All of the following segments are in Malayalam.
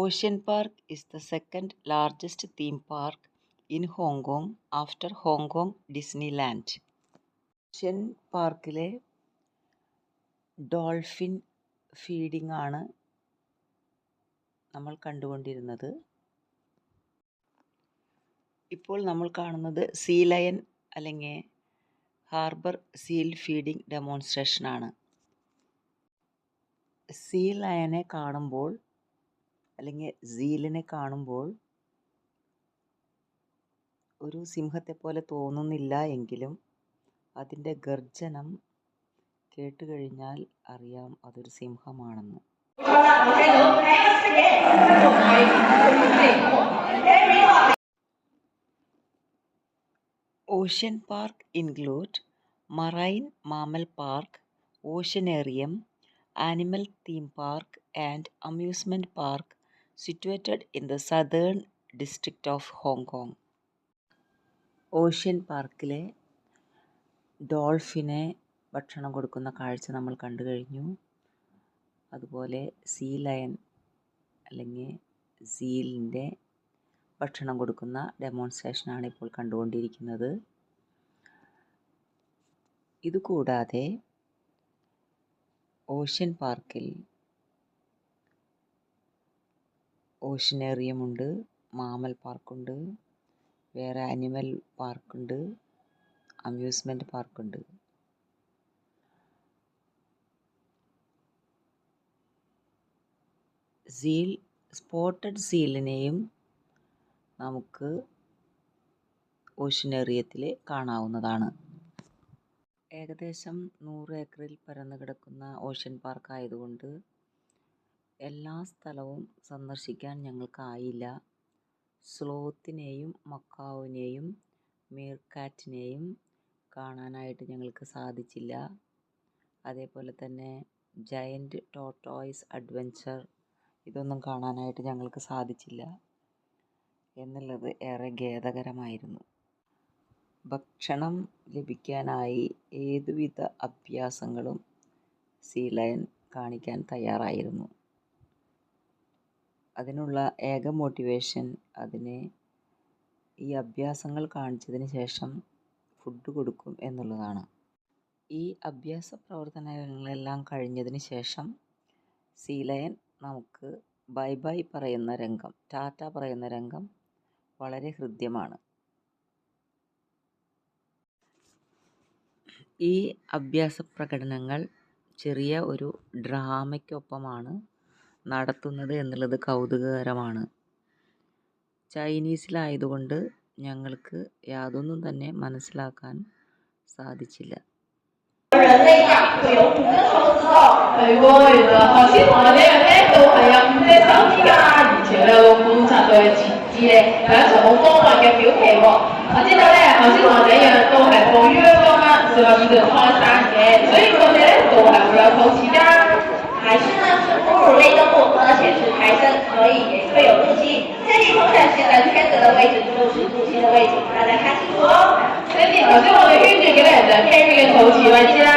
Ocean Park is the second largest theme park in Hong Kong after Hong Kong Disneyland. Ocean പാർക്കിലെ ഡോൾഫിൻ ഫീഡിംഗ് ആണ് നമ്മൾ കണ്ടുകൊണ്ടിരുന്നത്. ഇപ്പോൾ നമ്മൾ കാണുന്നത് സീ ലയൺ അല്ലെങ്കിൽ ഹാർബർ സീൽ ഫീഡിംഗ് ഡെമോൺസ്ട്രേഷനാണ്. സീ ലയനെ കാണുമ്പോൾ അല്ലെങ്കിൽ സീലിനെ കാണുമ്പോൾ ഒരു സിംഹത്തെ പോലെ തോന്നുന്നില്ല എങ്കിലും അതിൻ്റെ ഗർജനം കേട്ടുകഴിഞ്ഞാൽ അറിയാം അതൊരു സിംഹമാണെന്ന്. Ocean park include marine mammal park, oceanarium, animal theme park and amusement park situated in the southern district of Hong Kong. Ocean പാർക്കിലെ ഡോൾഫിനെ ഭക്ഷണം കൊടുക്കുന്ന കാഴ്ച നമ്മൾ കണ്ടു കഴിഞ്ഞു. അതുപോലെ സീ ലയൺ അല്ലെങ്കിൽ സീലിൻ്റെ ഭക്ഷണം കൊടുക്കുന്ന ഡെമോൺസ്ട്രേഷനാണ് ഇപ്പോൾ കണ്ടുകൊണ്ടിരിക്കുന്നത്. ഇതുകൂടാതെ ഓഷ്യൻ പാർക്കിൽ ഓഷ്യനേറിയമുണ്ട്, മാമൽ പാർക്കുണ്ട്, വേറെ ആനിമൽ പാർക്കുണ്ട്, അമ്യൂസ്മെൻറ്റ് പാർക്കുണ്ട്. സ്പോട്ടഡ് സീലിനെയും നമുക്ക് ഓഷ്യനേറിയത്തിൽ കാണാവുന്നതാണ്. ഏകദേശം 100 ഏക്കറിൽ പരന്നു കിടക്കുന്ന ഓഷ്യൻ പാർക്ക് ആയതുകൊണ്ട് എല്ലാ സ്ഥലവും സന്ദർശിക്കാൻ ഞങ്ങൾക്കായില്ല. സ്ലോത്തിനെയും മക്കാവിനെയും മീർക്കാറ്റിനെയും കാണാനായിട്ട് ഞങ്ങൾക്ക് സാധിച്ചില്ല. അതേപോലെ തന്നെ ജയൻറ്റ് ടോർട്ടോയ്സ് അഡ്വഞ്ചർ ഇതൊന്നും കാണാനായിട്ട് ഞങ്ങൾക്ക് സാധിച്ചില്ല എന്നുള്ളത് ഏറെ ഖേദകരമായിരുന്നു. ഭക്ഷണം ലഭിക്കാനായി ഏതുവിധ അഭ്യാസങ്ങളും സീ ലയൺ കാണിക്കാൻ തയ്യാറായിരുന്നു. അതിനുള്ള ഏക മോട്ടിവേഷൻ അതിന് ഈ അഭ്യാസങ്ങൾ കാണിച്ചതിന് ശേഷം ഫുഡ് കൊടുക്കും എന്നുള്ളതാണ്. ഈ അഭ്യാസ പ്രവർത്തനങ്ങളെല്ലാം കഴിഞ്ഞതിന് ശേഷം സീ ലയൺ നമുക്ക് ബൈ ബൈ പറയുന്ന രംഗം, ടാറ്റ പറയുന്ന രംഗം വളരെ ഹൃദ്യമാണ്. ഈ അഭ്യാസ പ്രകടനങ്ങൾ ചെറിയ ഒരു ഡ്രാമയ്ക്കൊപ്പമാണ് നടത്തുന്നത് എന്നുള്ളത് കൗതുകകരമാണ്. ചൈനീസിലായതുകൊണ്ട് ഞങ്ങൾക്ക് യാതൊന്നും തന്നെ മനസ്സിലാക്കാൻ സാധിച്ചില്ല.一个泡沙田，所以说呢都还不要偷袭的。海狮呢是哺乳类动物，而且是胎生，所以也会有肚脐。这里通常现在圈子的位置就是肚脐的位置，大家看清楚哦。Sandy，頭先我哋圈住幾多人就 Terry 嘅肚臍位置啦。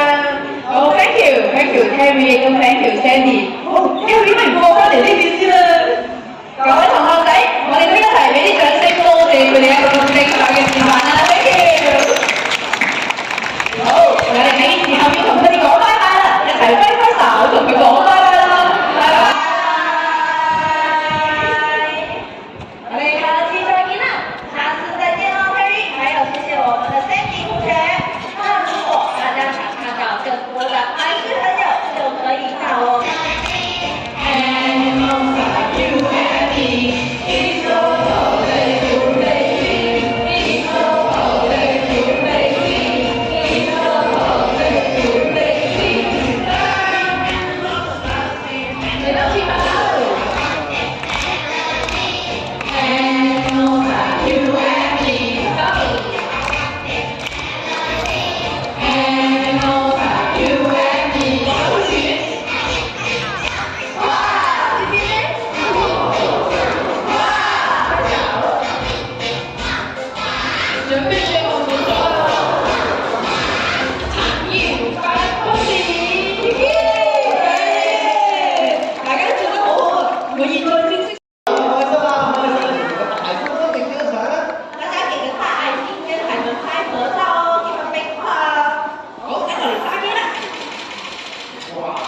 好 ，thank you Terry， 亦都 thank you Sandy。好 ，Terry 咪過翻嚟呢邊先啦。各位同學仔，我哋呢一齊俾啲掌聲，多謝佢哋一個精彩嘅示範啦 ，thank you。好，我哋喺時候要同佢哋講拜拜啦，一齊揮揮手同佢講拜拜啦，拜拜。我哋下次再見啦，下次再見哦 ，Terry， 還有謝謝我們的 Sandy 同學。那如果大家想看到更多的海獅朋友，就可以到我。Animals are you happy?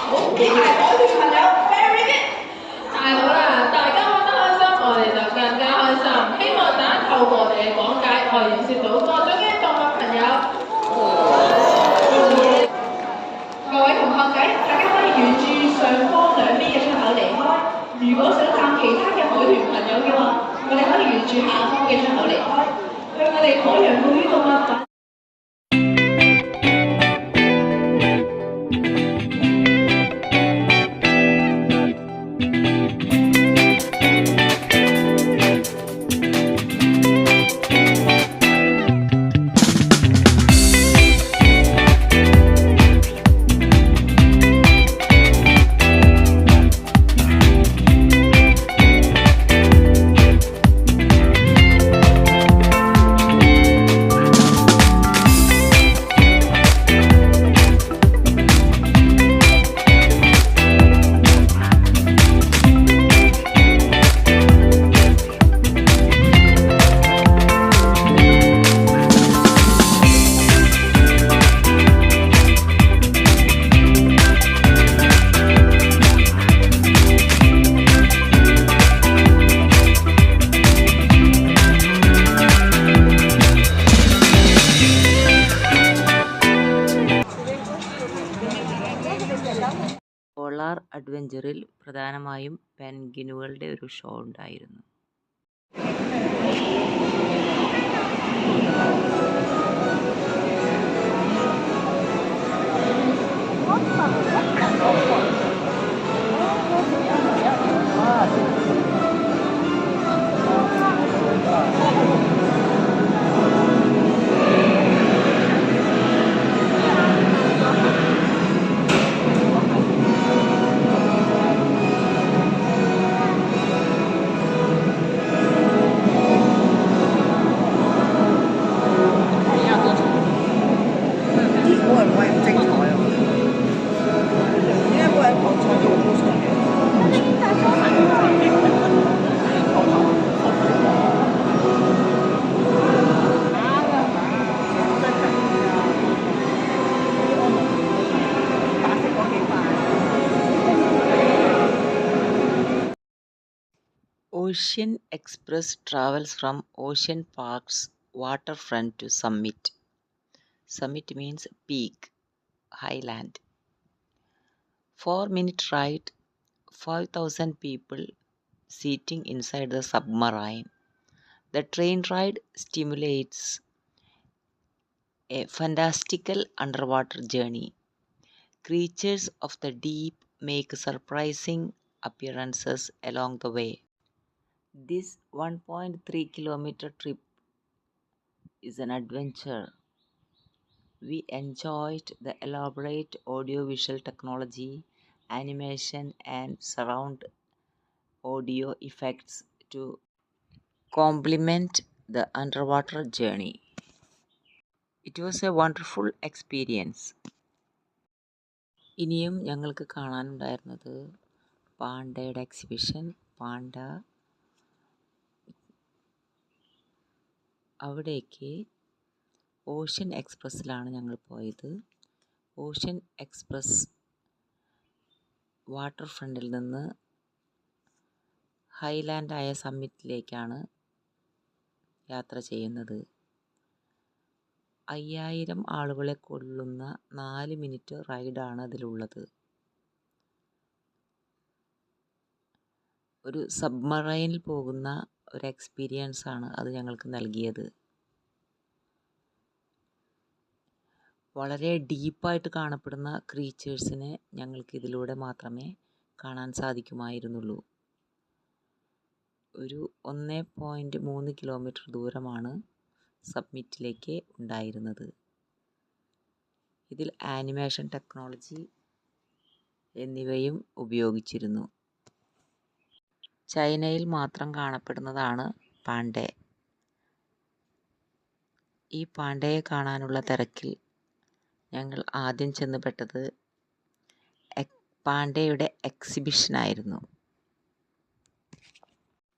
好厲害，我哋朋友 very good。太好啦！大家玩得開心，我哋就更加開心。希望大家透過我哋嘅講解，可以認識到各種嘅動物朋友。各位同學仔，大家可以沿住上方兩邊嘅出口離開。如果想探其他嘅海豚朋友嘅話，我哋可以沿住下方嘅出口離開，向我哋海洋公園動物館。പോളാർ അഡ്വഞ്ചറിൽ പ്രധാനമായും പെൻഗ്വിനുകളുടെ ഒരു ഷോ ഉണ്ടായിരുന്നു. Ocean Express travels from Ocean Park's waterfront to Summit. Summit means peak, highland. 4-minute ride, 5,000 people seating inside the submarine. The train ride stimulates a fantastical underwater journey. Creatures of the deep make surprising appearances along the way. This 1.3 kilometer trip is an adventure. We enjoyed the elaborate audiovisual technology, animation, and surround audio effects to complement the underwater journey. It was a wonderful experience. ഇനിയും ഞങ്ങൾക്ക് കാണാനുണ്ടായിരുന്നത് പാണ്ടയുടെ എക്സിബിഷൻ, പാണ്ട. അവിടേക്ക് ഓഷ്യൻ എക്സ്പ്രസ്സിലാണ് ഞങ്ങൾ പോയത്. ഓഷ്യൻ എക്സ്പ്രസ് വാട്ടർ ഫ്രണ്ടിൽ നിന്ന് ഹൈലാൻഡായ സമ്മിറ്റിലേക്കാണ് യാത്ര ചെയ്യുന്നത്. 5000 ആളുകളെ കൊള്ളുന്ന 4 മിനിറ്റ് റൈഡാണ് അതിലുള്ളത്. ഒരു സബ്മറൈനിൽ പോകുന്ന ഒരു എക്സ്പീരിയൻസ് ആണ് അത് ഞങ്ങൾക്ക് നൽകിയത്. വളരെ ഡീപ്പായിട്ട് കാണപ്പെടുന്ന ക്രീച്ചേഴ്സിനെ ഞങ്ങൾക്ക് ഇതിലൂടെ മാത്രമേ കാണാൻ സാധിക്കുമായിരുന്നുള്ളൂ. ഒരു 1.3 കിലോമീറ്റർ ദൂരമാണ് സബ്മിറ്റിലേക്ക് ഉണ്ടായിരുന്നത്. ഇതിൽ ആനിമേഷൻ ടെക്നോളജി എന്നിവയും ഉപയോഗിച്ചിരുന്നു. ചൈനയിൽ മാത്രം കാണപ്പെടുന്നതാണ് പാണ്ഡെ. ഈ പാണ്ഡയെ കാണാനുള്ള തിരക്കിൽ ഞങ്ങൾ ആദ്യം ചെന്നുപെട്ടത് പാണ്ഡയുടെ എക്സിബിഷനായിരുന്നു.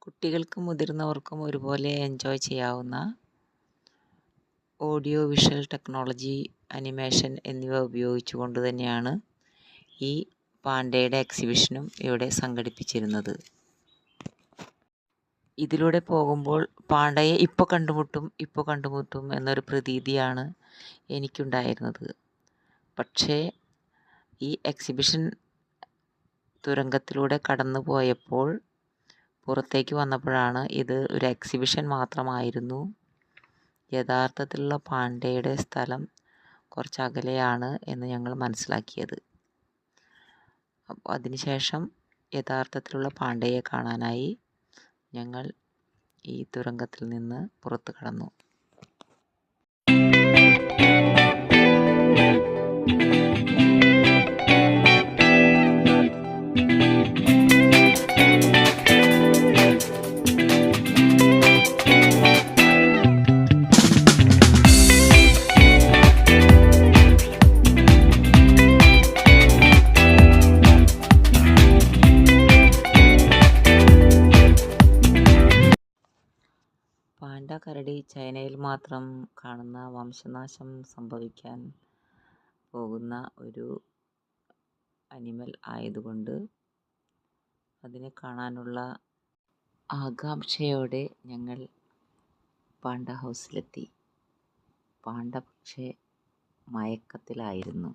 കുട്ടികൾക്കും മുതിർന്നവർക്കും ഒരുപോലെ എൻജോയ് ചെയ്യാവുന്ന ഓഡിയോ വിഷ്വൽ ടെക്നോളജി, അനിമേഷൻ എന്നിവ ഉപയോഗിച്ചുകൊണ്ട് തന്നെയാണ് ഈ പാണ്ടയുടെ എക്സിബിഷനും ഇവിടെ സംഘടിപ്പിച്ചിരുന്നത്. ഇതിലൂടെ പോകുമ്പോൾ പാണ്ടയെ ഇപ്പോൾ കണ്ടുമുട്ടും എന്നൊരു പ്രതീതിയാണ് എനിക്കുണ്ടായിരുന്നത്. പക്ഷേ ഈ എക്സിബിഷൻ തുരങ്കത്തിലൂടെ കടന്നു പോയപ്പോൾ പുറത്തേക്ക് വന്നപ്പോഴാണ് ഇത് ഒരു എക്സിബിഷൻ മാത്രമായിരുന്നു, യഥാർത്ഥത്തിലുള്ള പാണ്ടയുടെ സ്ഥലം കുറച്ച് അകലെയാണ് എന്ന് ഞങ്ങൾ മനസ്സിലാക്കിയത്. അപ്പോൾ അതിനുശേഷം യഥാർത്ഥത്തിലുള്ള പാണ്ടയെ കാണാനായി ഞങ്ങൾ ഈ തുരങ്കത്തിൽ നിന്ന് പുറത്തു കടന്നു. പാണ്ട കരടി ചൈനയിൽ മാത്രം കാണുന്ന വംശനാശം സംഭവിക്കാൻ പോകുന്ന ഒരു അനിമൽ ആയതുകൊണ്ട് അതിനെ കാണാനുള്ള ആകാംക്ഷയോടെ ഞങ്ങൾ പാണ്ട ഹൗസിലെത്തി. പാണ്ട പക്ഷേ മയക്കത്തിലായിരുന്നു.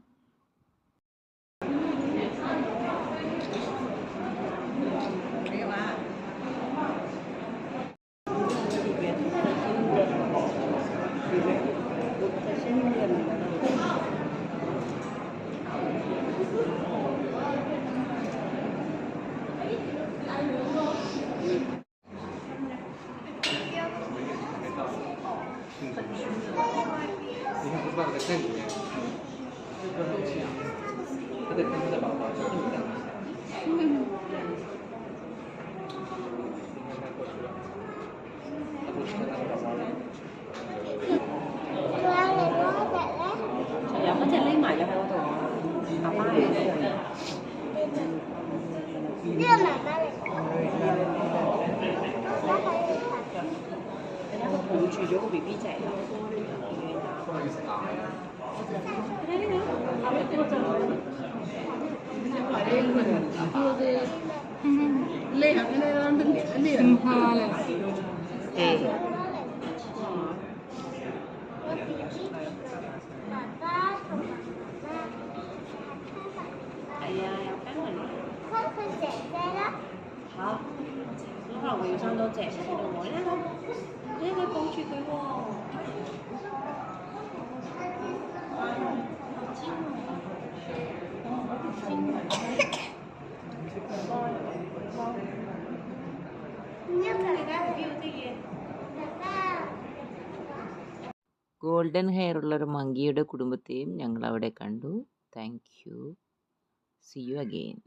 ഗോൾഡൻ ഹെയർ ഉള്ള ഒരു മങ്കിയുടെ കുടുംബത്തെയും ഞങ്ങൾ അവിടെ കണ്ടു. Thank you. C you again.